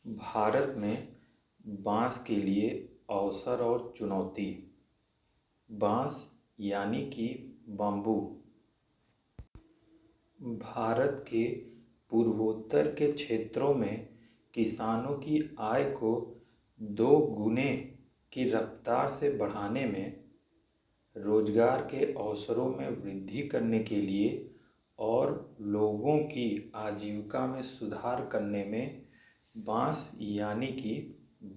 भारत में बाँस के लिए अवसर और चुनौती। बाँस यानी कि बम्बू भारत के पूर्वोत्तर के क्षेत्रों में किसानों की आय को 2 गुने की रफ्तार से बढ़ाने में, रोजगार के अवसरों में वृद्धि करने के लिए और लोगों की आजीविका में सुधार करने में बाँस यानी कि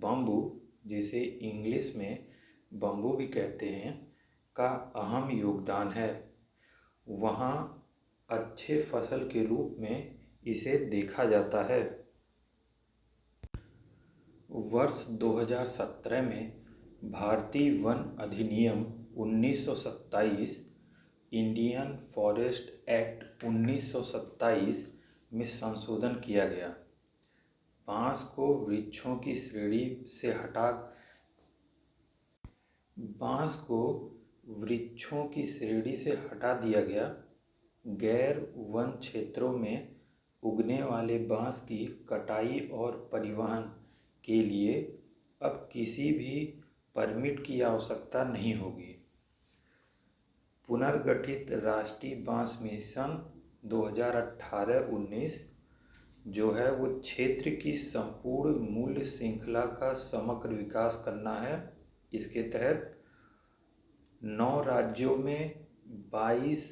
बम्बू, जिसे इंग्लिश में बम्बू भी कहते हैं, का अहम योगदान है। वहाँ अच्छे फसल के रूप में इसे देखा जाता है। वर्ष 2017 में भारतीय वन अधिनियम 1927, इंडियन फॉरेस्ट एक्ट 1927 में संशोधन किया गया। बाँस को वृक्षों की श्रेणी से हटा दिया गया। गैर वन क्षेत्रों में उगने वाले बाँस की कटाई और परिवहन के लिए अब किसी भी परमिट की आवश्यकता नहीं होगी। पुनर्गठित राष्ट्रीय बाँस मिशन 2018-19 जो है वो क्षेत्र की संपूर्ण मूल्य श्रृंखला का समग्र विकास करना है। इसके तहत 9 राज्यों में 22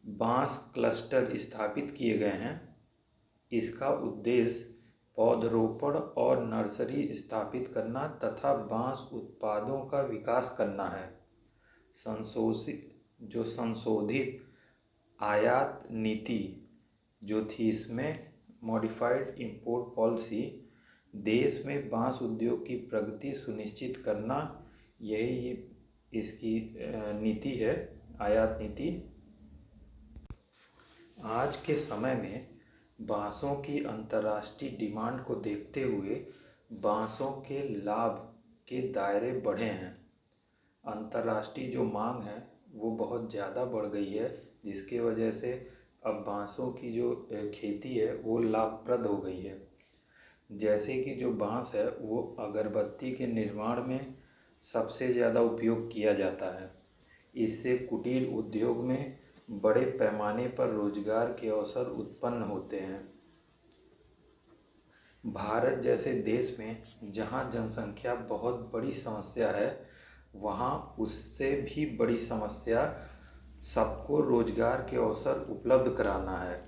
बाँस क्लस्टर स्थापित किए गए हैं। इसका उद्देश्य पौधरोपण और नर्सरी स्थापित करना तथा बाँस उत्पादों का विकास करना है। संशोधित आयात नीति जो थी, इसमें मॉडिफाइड इंपोर्ट पॉलिसी, देश में बाँस उद्योग की प्रगति सुनिश्चित करना, यही इसकी नीति है, आयात नीति। आज के समय में बाँसों की अंतर्राष्ट्रीय डिमांड को देखते हुए बाँसों के लाभ के दायरे बढ़े हैं। अंतर्राष्ट्रीय जो मांग है वो बहुत ज़्यादा बढ़ गई है, जिसके वजह से अब बाँसों की जो खेती है वो लाभप्रद हो गई है। जैसे कि जो बाँस है वो अगरबत्ती के निर्माण में सबसे ज़्यादा उपयोग किया जाता है। इससे कुटीर उद्योग में बड़े पैमाने पर रोजगार के अवसर उत्पन्न होते हैं। भारत जैसे देश में जहाँ जनसंख्या बहुत बड़ी समस्या है, वहाँ उससे भी बड़ी समस्या सबको रोजगार के अवसर उपलब्ध कराना है,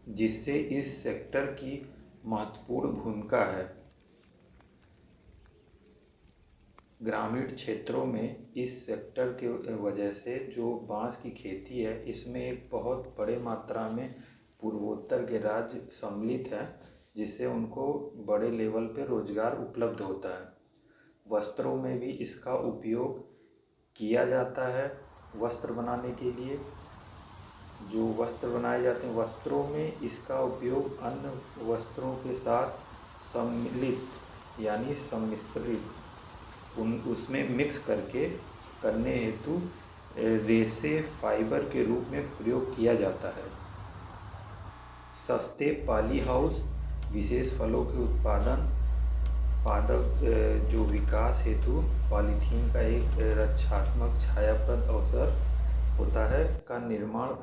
जिससे इस सेक्टर की महत्वपूर्ण भूमिका है। ग्रामीण क्षेत्रों में इस सेक्टर के वजह से जो बाँस की खेती है, इसमें एक बहुत बड़े मात्रा में पूर्वोत्तर के राज्य सम्मिलित हैं, जिससे उनको बड़े लेवल पे रोजगार उपलब्ध होता है। वस्त्रों में भी इसका उपयोग किया जाता है। वस्त्र बनाने के लिए जो वस्त्र बनाए जाते हैं, वस्त्रों में इसका उपयोग अन्य वस्त्रों के साथ सम्मिलित यानी सम्मिश्रित उसमें मिक्स करने हेतु रेशे फाइबर के रूप में प्रयोग किया जाता है। सस्ते पॉली हाउस विशेष फलों के पादप जो विकास हेतु पॉलीथीन का एक रक्षात्मक छायाप्रद अवसर होता है का निर्माण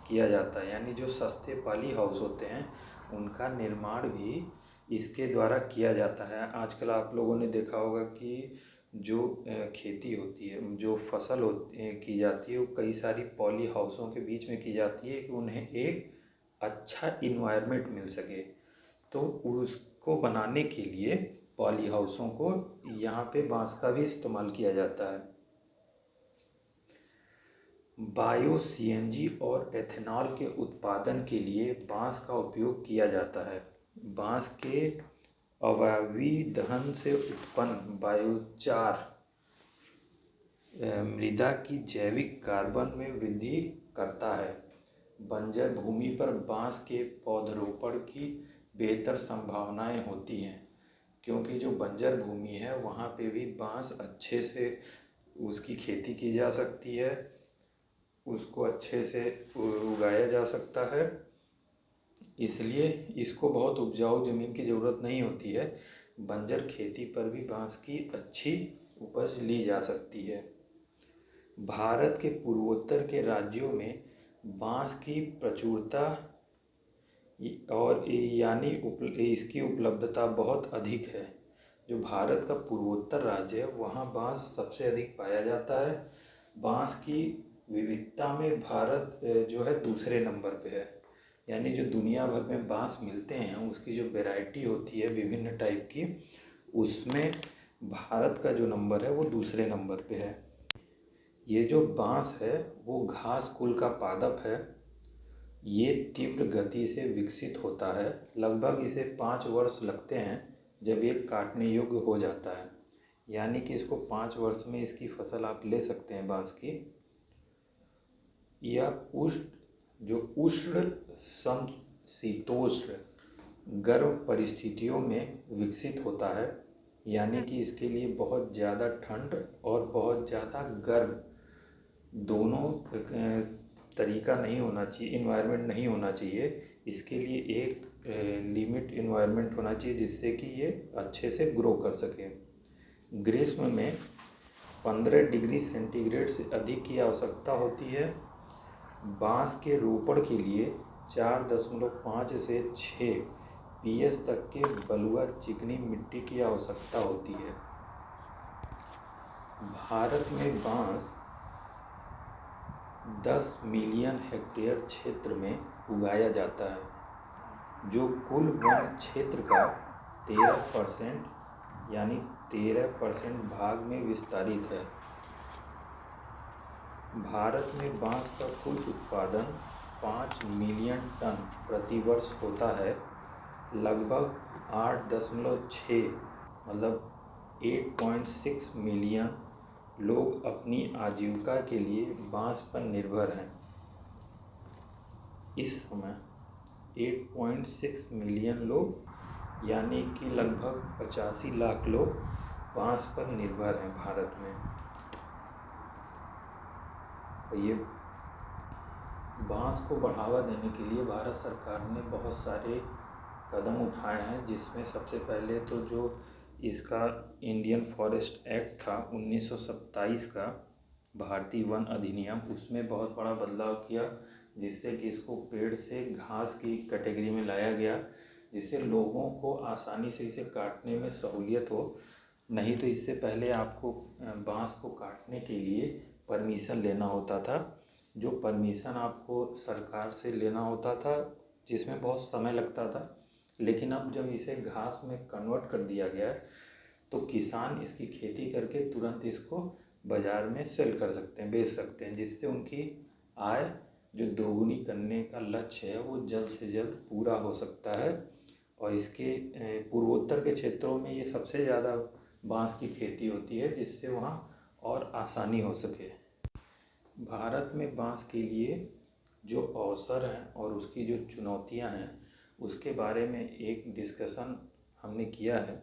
किया जाता है। यानी जो सस्ते पॉली हाउस होते हैं उनका निर्माण भी इसके द्वारा किया जाता है। आजकल आप लोगों ने देखा होगा कि जो खेती होती है, जो फसल की जाती है, वो कई सारी पॉली हाउसों के बीच में की जाती है कि उन्हें एक अच्छा इन्वायरमेंट मिल सके। तो उसको बनाने के लिए पॉली हाउसों को यहाँ पे बाँस का भी इस्तेमाल किया जाता है। बायो सीएनजी और एथेनॉल के उत्पादन के लिए बाँस का उपयोग किया जाता है। बाँस के अवायवीय दहन से उत्पन्न बायोचार मृदा की जैविक कार्बन में वृद्धि करता है। बंजर भूमि पर बाँस के पौधरोपण की बेहतर संभावनाएं होती हैं, क्योंकि जो बंजर भूमि है वहाँ पे भी बाँस अच्छे से उसकी खेती की जा सकती है, उसको अच्छे से उगाया जा सकता है। इसलिए इसको बहुत उपजाऊ ज़मीन की ज़रूरत नहीं होती है। बंजर खेती पर भी बाँस की अच्छी उपज ली जा सकती है। भारत के पूर्वोत्तर के राज्यों में बाँस की प्रचुरता और इसकी उपलब्धता बहुत अधिक है। जो भारत का पूर्वोत्तर राज्य है वहाँ बाँस सबसे अधिक पाया जाता है। बाँस की विविधता में भारत जो है दूसरे नंबर पे है। यानी जो दुनिया भर में बाँस मिलते हैं उसकी जो वैरायटी होती है विभिन्न टाइप की, उसमें भारत का जो नंबर है वो दूसरे नंबर पे है। ये जो बाँस है वो घास कुल का पादप है। ये तीव्र गति से विकसित होता है। लगभग इसे 5 वर्ष लगते हैं जब ये काटने योग्य हो जाता है। यानी कि इसको 5 वर्ष में इसकी फसल आप ले सकते हैं बाँस की। यह उष्ण समशीतोष्ण गर्म परिस्थितियों में विकसित होता है। यानी कि इसके लिए बहुत ज़्यादा ठंड और बहुत ज़्यादा गर्म दोनों तरीका नहीं होना चाहिए, इन्वायरमेंट नहीं होना चाहिए। इसके लिए एक लिमिट इन्वायरमेंट होना चाहिए जिससे कि ये अच्छे से ग्रो कर सके। ग्रीष्म में 15 डिग्री सेंटीग्रेड से अधिक की आवश्यकता होती है। बाँस के रोपण के लिए 4.5 से 6 पीएस तक के बलुआ चिकनी मिट्टी की आवश्यकता होती है। भारत में बाँस 10 मिलियन हेक्टेयर क्षेत्र में उगाया जाता है, जो कुल वन क्षेत्र का 13% यानी 13% भाग में विस्तारित है। भारत में बाँस का कुल उत्पादन 5 मिलियन टन प्रति वर्ष होता है। लगभग 8.6 मतलब 8.6 मिलियन लोग अपनी आजीविका के लिए बाँस पर निर्भर हैं। इस समय 8.6 मिलियन लोग यानी कि लगभग 85 लाख लोग बाँस पर निर्भर हैं भारत में। ये बाँस को बढ़ावा देने के लिए भारत सरकार ने बहुत सारे कदम उठाए हैं, जिसमें सबसे पहले तो जो इसका इंडियन फॉरेस्ट एक्ट था 1927 का, भारतीय वन अधिनियम, उसमें बहुत बड़ा बदलाव किया जिससे कि इसको पेड़ से घास की कैटेगरी में लाया गया, जिससे लोगों को आसानी से इसे काटने में सहूलियत हो। नहीं तो इससे पहले आपको बाँस को काटने के लिए परमिशन लेना होता था, जो परमिशन आपको सरकार से लेना होता था जिसमें बहुत समय लगता था। लेकिन अब जब इसे घास में कन्वर्ट कर दिया गया है तो किसान इसकी खेती करके तुरंत इसको बाज़ार में सेल कर सकते हैं, बेच सकते हैं, जिससे उनकी आय जो दोगुनी करने का लक्ष्य है वो जल्द से जल्द पूरा हो सकता है। और इसके पूर्वोत्तर के क्षेत्रों में ये सबसे ज़्यादा बाँस की खेती होती है, जिससे वहाँ और आसानी हो सके। भारत में बाँस के लिए जो अवसर हैं और उसकी जो चुनौतियाँ हैं उसके बारे में एक डिस्कशन हमने किया है।